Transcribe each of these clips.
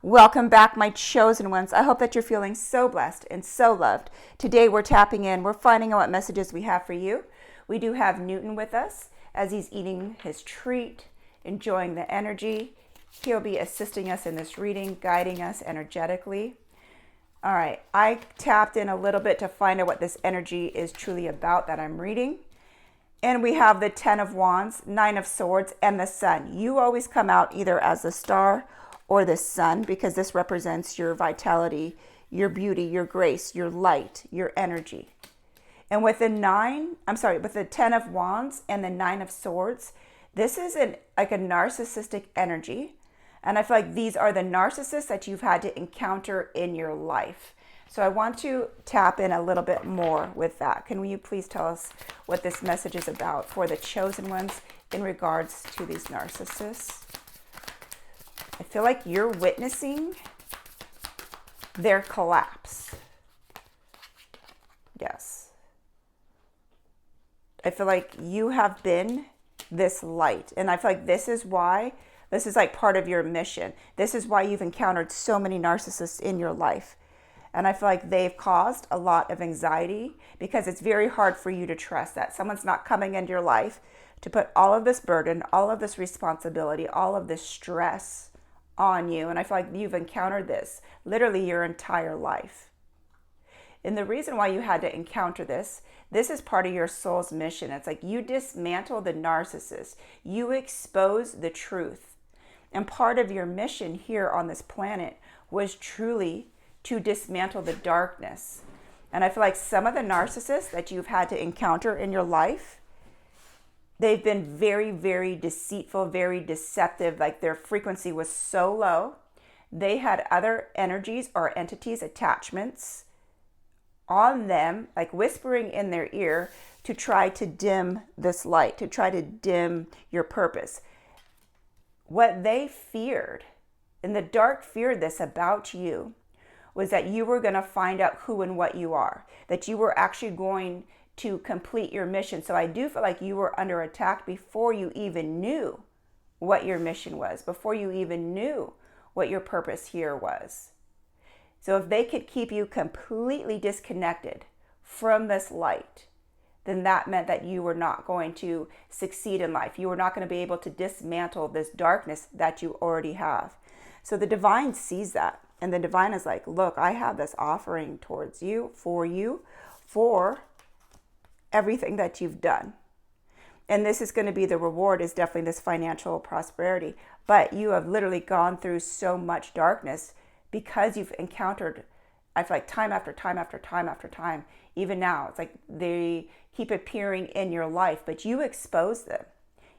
Welcome back, my chosen ones. I hope that you're feeling so blessed and so loved. Today we're tapping in. We're finding out what messages we have for you. We do have Newton with us as he's eating his treat, enjoying the energy. He'll be assisting us in this reading, guiding us energetically. All right, I tapped in a little bit to find out what this energy is truly about that I'm reading. And we have the 10 of Wands, 9 of Swords, and the Sun. You always come out either as the star or the sun, because this represents your vitality, your beauty, your grace, your light, your energy. And with the 10 of Wands and the 9 of Swords, this is like a narcissistic energy. And I feel like these are the narcissists that you've had to encounter in your life. So I want to tap in a little bit more with that. Can you please tell us what this message is about for the chosen ones in regards to these narcissists? I feel like you're witnessing their collapse. Yes. I feel like you have been this light. And I feel like this is why, this is like part of your mission. This is why you've encountered so many narcissists in your life. And I feel like they've caused a lot of anxiety because it's very hard for you to trust that someone's not coming into your life to put all of this burden, all of this responsibility, all of this stress on you. And I feel like you've encountered this literally your entire life. And the reason why you had to encounter this is part of your soul's mission. It's like you dismantle the narcissist. You expose the truth. And part of your mission here on this planet was truly to dismantle the darkness. And I feel like some of the narcissists that you've had to encounter in your life, they've been very, very deceitful, very deceptive. Like their frequency was so low. They had other energies or entities, attachments on them, like whispering in their ear to try to dim this light, to try to dim your purpose. What they feared, and the dark feared this about you, was that you were going to find out who and what you are, that you were actually going to complete your mission. So I do feel like you were under attack before you even knew what your mission was, before you even knew what your purpose here was. So if they could keep you completely disconnected from this light, then that meant that you were not going to succeed in life. You were not going to be able to dismantle this darkness that you already have. So the divine sees that. And the divine is like, look, I have this offering towards you, for everything that you've done. And this is going to be the reward, is definitely this financial prosperity. But you have literally gone through so much darkness because you've encountered, I feel like time after time after time after time. Even now, it's like they keep appearing in your life, but you expose them.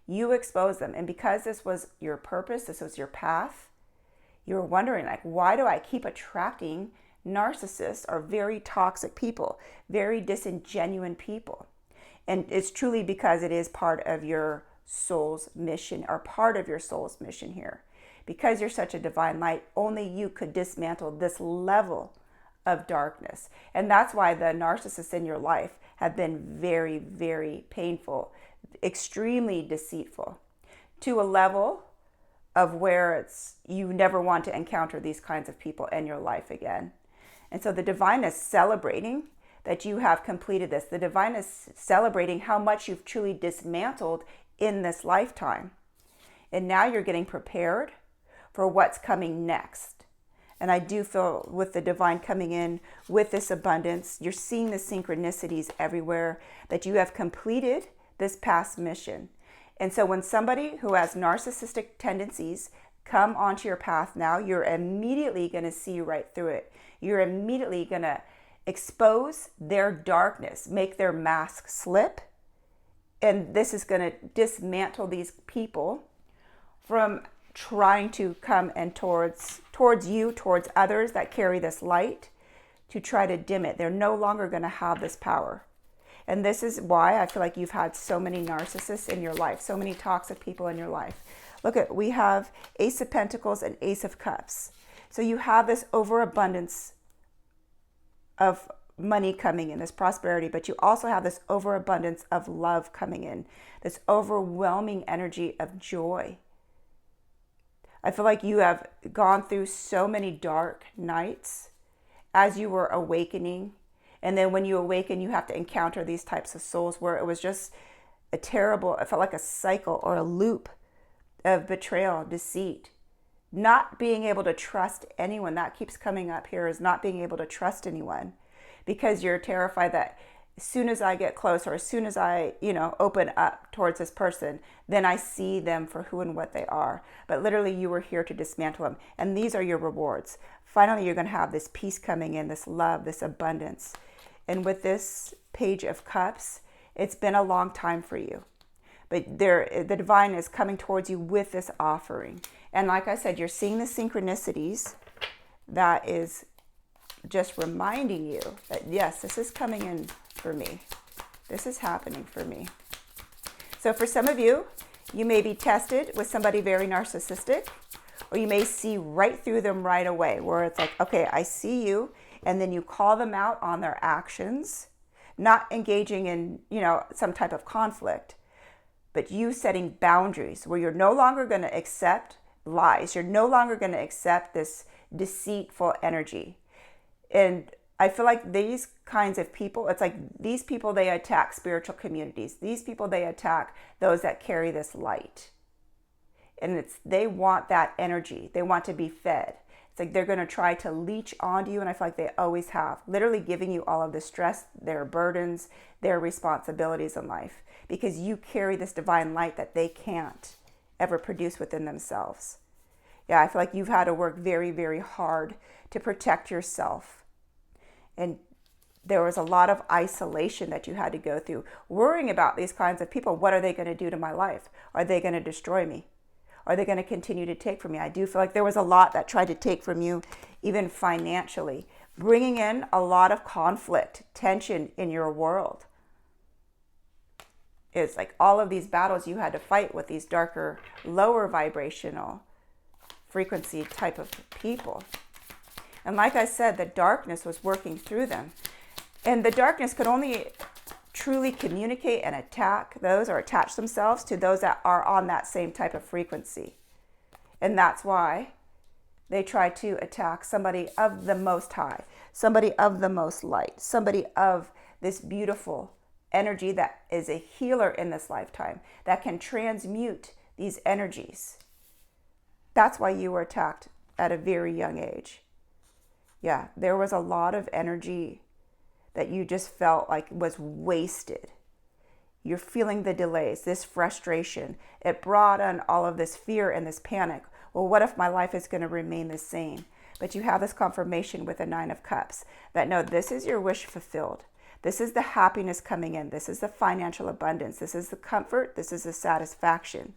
You expose them. And because this was your purpose, this was your path, you're wondering, like, why do I keep attracting narcissists or very toxic people, very disingenuous people? And it's truly because it is part of your soul's mission, or part of your soul's mission here. Because you're such a divine light, only you could dismantle this level of darkness. And that's why the narcissists in your life have been very, very painful, extremely deceitful, to a level of where it's you never want to encounter these kinds of people in your life again. And so the divine is celebrating that you have completed this. The divine is celebrating how much you've truly dismantled in this lifetime. And now you're getting prepared for what's coming next. And I do feel with the divine coming in with this abundance, you're seeing the synchronicities everywhere, that you have completed this past mission. And so when somebody who has narcissistic tendencies come onto your path now, you're immediately going to see right through it. You're immediately going to expose their darkness, make their mask slip. And this is going to dismantle these people from trying to come and towards you, towards others that carry this light, to try to dim it. They're no longer going to have this power. And this is why I feel like you've had so many narcissists in your life, so many toxic people in your life. Look at, we have Ace of Pentacles and Ace of Cups. So you have this overabundance of money coming in, this prosperity, but you also have this overabundance of love coming in, this overwhelming energy of joy. I feel like you have gone through so many dark nights as you were awakening. And then when you awaken, you have to encounter these types of souls where it was just a terrible, it felt like a cycle or a loop of betrayal, deceit, not being able to trust anyone. That keeps coming up here, is not being able to trust anyone because you're terrified that as soon as I get close, or as soon as I, open up towards this person, then I see them for who and what they are. But literally you were here to dismantle them. And these are your rewards. Finally, you're going to have this peace coming in, this love, this abundance. And with this Page of Cups, it's been a long time for you. But the divine is coming towards you with this offering. And like I said, you're seeing the synchronicities that is just reminding you that, yes, this is coming in for me. This is happening for me. So for some of you, you may be tested with somebody very narcissistic, or you may see right through them right away, where it's like, okay, I see you, and then you call them out on their actions, not engaging in, some type of conflict, but you setting boundaries where you're no longer going to accept lies. You're no longer going to accept this deceitful energy. And I feel like these kinds of people, it's like these people, they attack spiritual communities. These people, they attack those that carry this light. And they want that energy. They want to be fed. It's like they're going to try to leech onto you, and I feel like they always have, literally giving you all of the stress, their burdens, their responsibilities in life, because you carry this divine light that they can't ever produce within themselves. Yeah, I feel like you've had to work very, very hard to protect yourself. And there was a lot of isolation that you had to go through, worrying about these kinds of people. What are they going to do to my life? Are they going to destroy me? Are they going to continue to take from me? I do feel like there was a lot that tried to take from you, even financially, bringing in a lot of conflict, tension in your world. It's like all of these battles you had to fight with these darker, lower vibrational frequency type of people. And like I said, the darkness was working through them. And the darkness could only truly communicate and attack those, or attach themselves to those that are on that same type of frequency. And that's why they try to attack somebody of the most high, somebody of the most light, somebody of this beautiful energy that is a healer in this lifetime, that can transmute these energies. That's why you were attacked at a very young age. Yeah, there was a lot of energy that you just felt like was wasted. You're feeling the delays, this frustration. It brought on all of this fear and this panic. Well, what if my life is going to remain the same? But you have this confirmation with the Nine of Cups that no, this is your wish fulfilled. This is the happiness coming in. This is the financial abundance. This is the comfort. This is the satisfaction.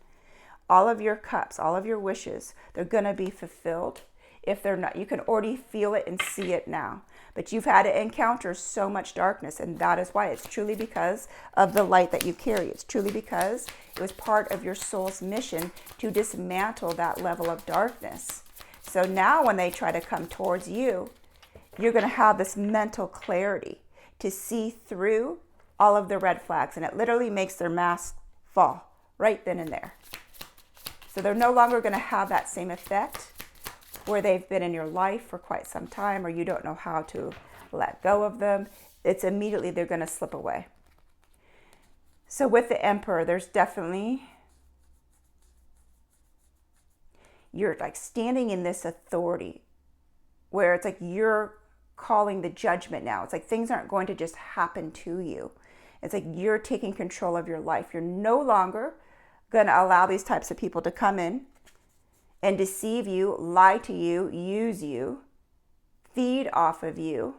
All of your cups, all of your wishes, they're going to be fulfilled. If they're not, you can already feel it and see it now. But you've had to encounter so much darkness, and that is why. It's truly because of the light that you carry. It's truly because it was part of your soul's mission to dismantle that level of darkness. So now when they try to come towards you, you're going to have this mental clarity to see through all of the red flags, and it literally makes their mask fall right then and there. So they're no longer going to have that same effect where they've been in your life for quite some time, or you don't know how to let go of them. It's immediately they're going to slip away. So with the Emperor, there's definitely, you're like standing in this authority where it's like you're calling the judgment now. It's like things aren't going to just happen to you. It's like you're taking control of your life. You're no longer going to allow these types of people to come in and deceive you, lie to you, use you, feed off of you.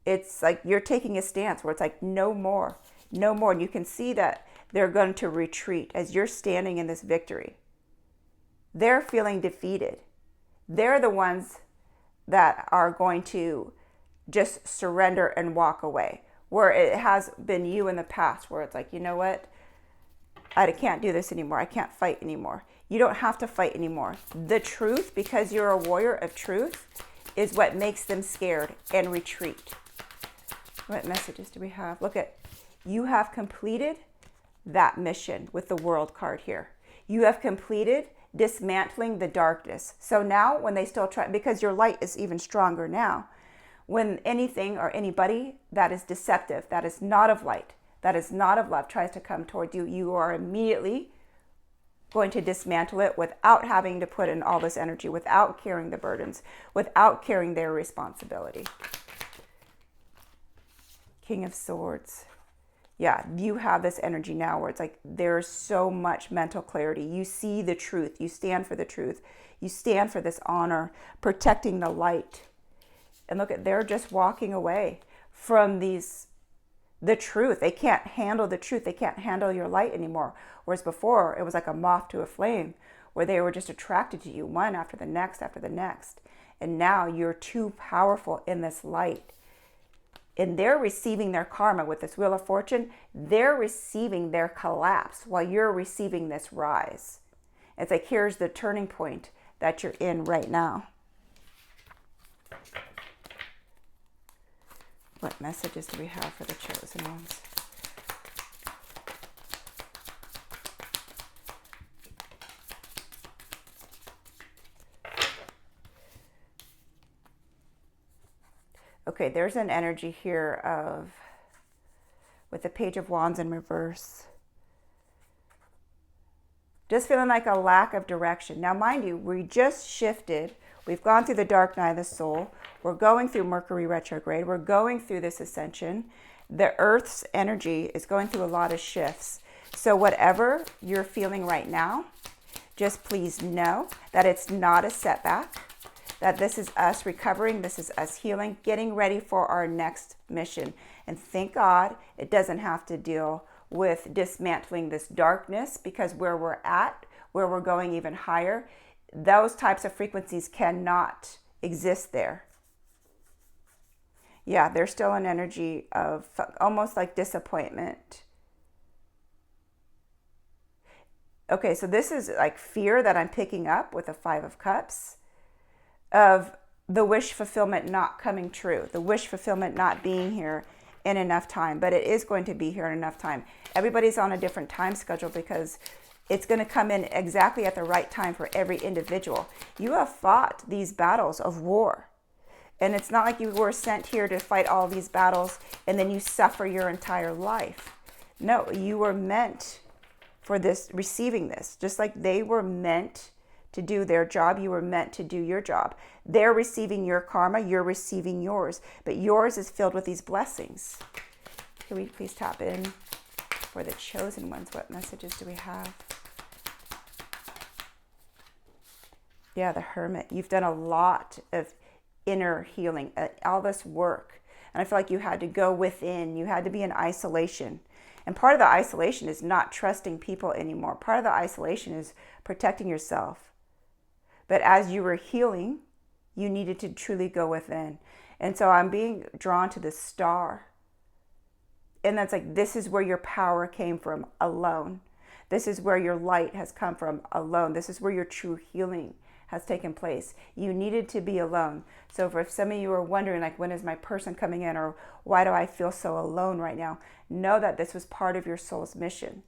It's like you're taking a stance where it's like no more, no more. And you can see that they're going to retreat as you're standing in this victory. They're feeling defeated. They're the ones that are going to just surrender and walk away, where it has been you in the past, where it's like, you know what? I can't do this anymore. I can't fight anymore. You don't have to fight anymore. The truth, because you're a warrior of truth, is what makes them scared and retreat. What messages do we have? Look at, you have completed that mission with the World card here. You have completed dismantling the darkness. So now when they still try, because your light is even stronger now, when anything or anybody that is deceptive, that is not of light, that is not of love, tries to come toward you, you are immediately going to dismantle it without having to put in all this energy, without carrying the burdens, without carrying their responsibility. King of Swords. Yeah, you have this energy now where it's like there's so much mental clarity. You see the truth. You stand for the truth. You stand for this honor, protecting the light. And look at, they're just walking away from the truth. They can't handle the truth. They can't handle your light anymore. Whereas before, it was like a moth to a flame, where they were just attracted to you, one after the next after the next. And now you're too powerful in this light. And they're receiving their karma with this Wheel of Fortune. They're receiving their collapse while you're receiving this rise. It's like, here's the turning point that you're in right now. What messages do we have for the chosen ones? Okay, there's an energy here of, with the Page of Wands in reverse, just feeling like a lack of direction. Now, mind you, we just shifted. We've gone through the dark night of the soul. We're going through Mercury retrograde. We're going through this ascension. The Earth's energy is going through a lot of shifts. So whatever you're feeling right now, just please know that it's not a setback, that this is us recovering, this is us healing, getting ready for our next mission. And thank God it doesn't have to deal with dismantling this darkness, because where we're at, where we're going even higher, those types of frequencies cannot exist there. Yeah, there's still an energy of almost like disappointment. Okay, so this is like fear that I'm picking up with the Five of Cups, of the wish fulfillment not coming true, the wish fulfillment not being here in enough time, but it is going to be here in enough time. Everybody's on a different time schedule because it's going to come in exactly at the right time for every individual. You have fought these battles of war, and it's not like you were sent here to fight all these battles and then you suffer your entire life. No, you were meant for this, receiving this, just like they were meant to do their job. You were meant to do your job. They're receiving your karma, you're receiving yours, but yours is filled with these blessings. Can we please tap in for the chosen ones? What messages do we have? Yeah, the Hermit. You've done a lot of inner healing, all this work. And I feel like you had to go within, you had to be in isolation. And part of the isolation is not trusting people anymore. Part of the isolation is protecting yourself. But as you were healing, you needed to truly go within. And so I'm being drawn to the star. And that's like, this is where your power came from, alone. This is where your light has come from, alone. This is where your true healing has taken place. You needed to be alone. So for if some of you are wondering, like, when is my person coming in, or why do I feel so alone right now? Know that this was part of your soul's mission.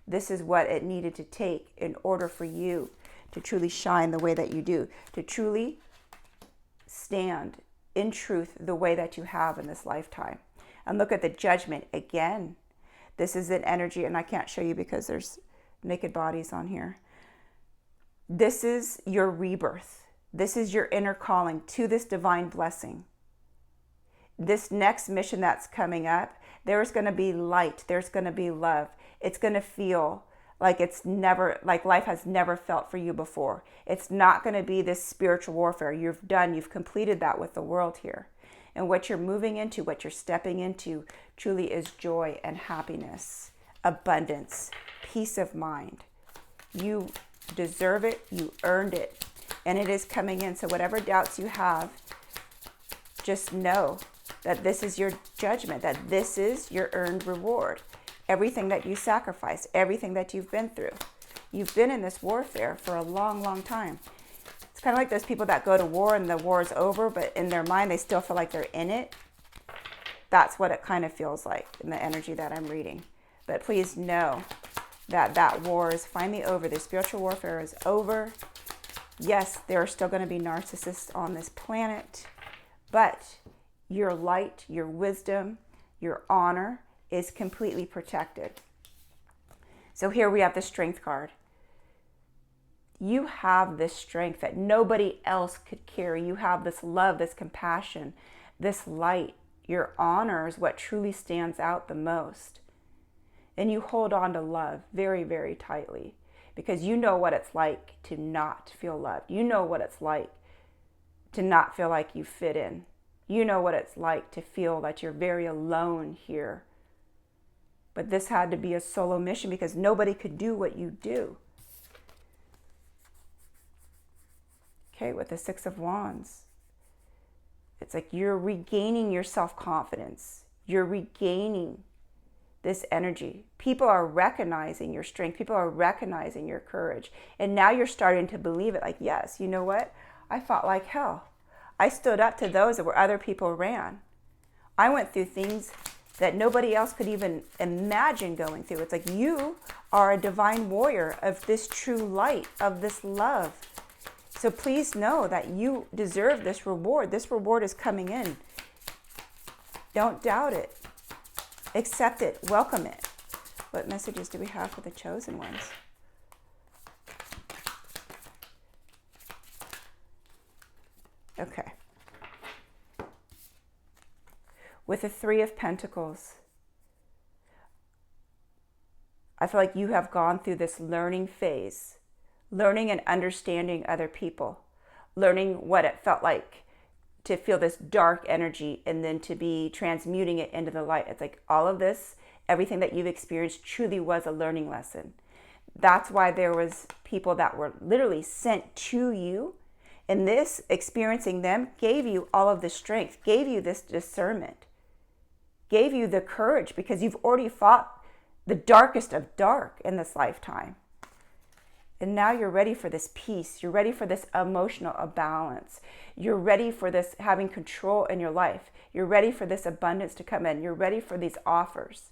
This is what it needed to take in order for you to truly shine the way that you do, to truly stand in truth the way that you have in this lifetime. And look at the Judgment again. This is an energy, and I can't show you because there's naked bodies on here. This is your rebirth. This is your inner calling to this divine blessing. This next mission that's coming up, there's going to be light. There's going to be love. It's going to feel like it's never, like life has never felt for you before. It's not going to be this spiritual warfare. You've completed that with the world here. And what you're moving into, what you're stepping into, truly is joy and happiness, abundance, peace of mind. You deserve it. You earned it. And it is coming in. So whatever doubts you have, just know that this is your judgment, that this is your earned reward. Everything that you sacrificed, everything that you've been through. You've been in this warfare for a long, long time. It's kind of like those people that go to war and the war is over, but in their mind, they still feel like they're in it. That's what it kind of feels like in the energy that I'm reading. But please know, that war is finally over. The spiritual warfare is over. Yes, there are still going to be narcissists on this planet, but your light, your wisdom, your honor is completely protected. So here we have the strength card. You have this strength that nobody else could carry. You have this love, this compassion, this light. Your honor is what truly stands out the most. And you hold on to love very, very tightly because you know what it's like to not feel loved. You know what it's like to not feel like you fit in. You know what it's like to feel that you're very alone here. But this had to be a solo mission because nobody could do what you do. Okay, with the Six of Wands, it's like you're regaining your self-confidence. You're regaining this energy. People are recognizing your strength. People are recognizing your courage. And now you're starting to believe it. Like, yes, you know what? I fought like hell. I stood up to those where other people ran. I went through things that nobody else could even imagine going through. It's like you are a divine warrior of this true light, of this love. So please know that you deserve this reward. This reward is coming in. Don't doubt it. Accept it. Welcome it. What messages do we have for the chosen ones? Okay. With the Three of Pentacles, I feel like you have gone through this learning phase. Learning and understanding other people, learning what it felt like to feel this dark energy and then to be transmuting it into the light. It's like all of this, everything that you've experienced truly was a learning lesson. That's why there was people that were literally sent to you, and this, experiencing them, gave you all of the strength, gave you this discernment, gave you the courage because you've already fought the darkest of dark in this lifetime. And now you're ready for this peace. You're ready for this emotional balance. You're ready for this having control in your life. You're ready for this abundance to come in. You're ready for these offers.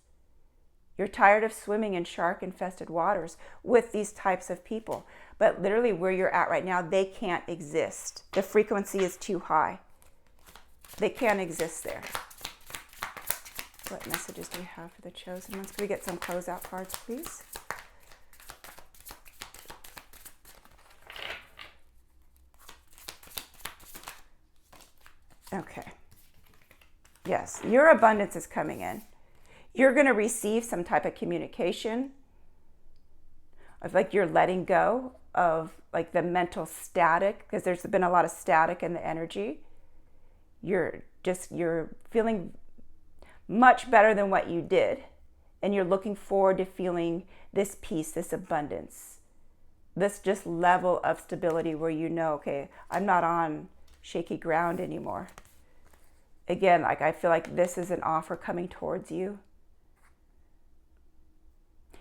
You're tired of swimming in shark-infested waters with these types of people. But literally where you're at right now, they can't exist. The frequency is too high. They can't exist there. What messages do we have for the chosen ones? Can we get some closeout cards, please? Okay. Yes, your abundance is coming in. You're going to receive some type of communication of like you're letting go of like the mental static because there's been a lot of static in the energy. You're feeling much better than what you did. And you're looking forward to feeling this peace, this abundance, this just level of stability where you know, okay, I'm not on shaky ground anymore. Again, like I feel like this is an offer coming towards you.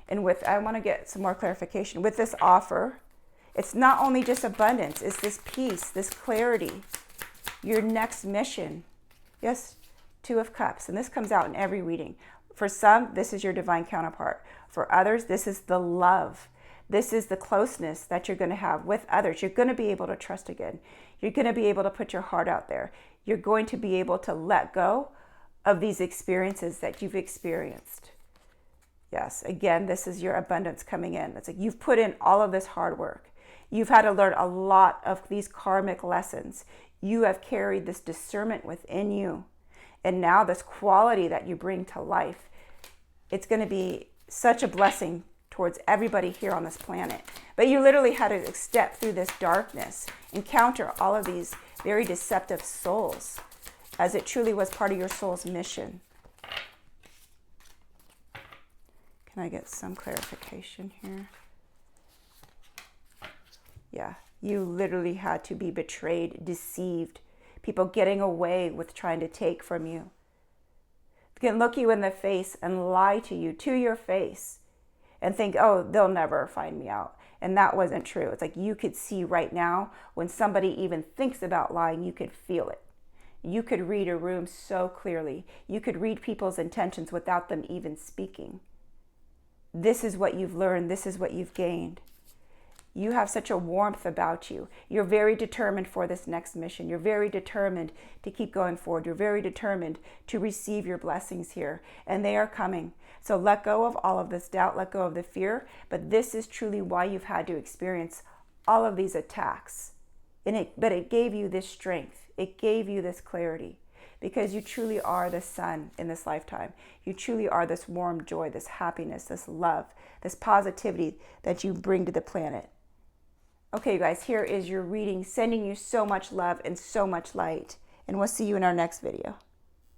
And I want to get some more clarification. With this offer, it's not only just abundance, it's this peace, this clarity, your next mission. Yes, Two of Cups. And this comes out in every reading. For some, this is your divine counterpart. For others, this is the love. This is the closeness that you're going to have with others. You're going to be able to trust again. You're going to be able to put your heart out there. You're going to be able to let go of these experiences that you've experienced. Yes, again, this is your abundance coming in. It's like you've put in all of this hard work. You've had to learn a lot of these karmic lessons. You have carried this discernment within you. And now this quality that you bring to life, it's going to be such a blessing towards everybody here on this planet. But you literally had to step through this darkness, encounter all of these very deceptive souls, as it truly was part of your soul's mission. Can I get some clarification here? Yeah, you literally had to be betrayed, deceived, people getting away with trying to take from you. They can look you in the face and lie to you to your face and think, oh, they'll never find me out. And that wasn't true. It's like you could see right now when somebody even thinks about lying, you could feel it. You could read a room so clearly. You could read people's intentions without them even speaking. This is what you've learned. This is what you've gained. You have such a warmth about you. You're very determined for this next mission. You're very determined to keep going forward. You're very determined to receive your blessings here, and they are coming. So let go of all of this doubt, let go of the fear, but this is truly why you've had to experience all of these attacks. But it gave you this strength. It gave you this clarity, because you truly are the sun in this lifetime. You truly are this warm joy, this happiness, this love, this positivity that you bring to the planet. Okay, you guys, here is your reading, sending you so much love and so much light. And we'll see you in our next video.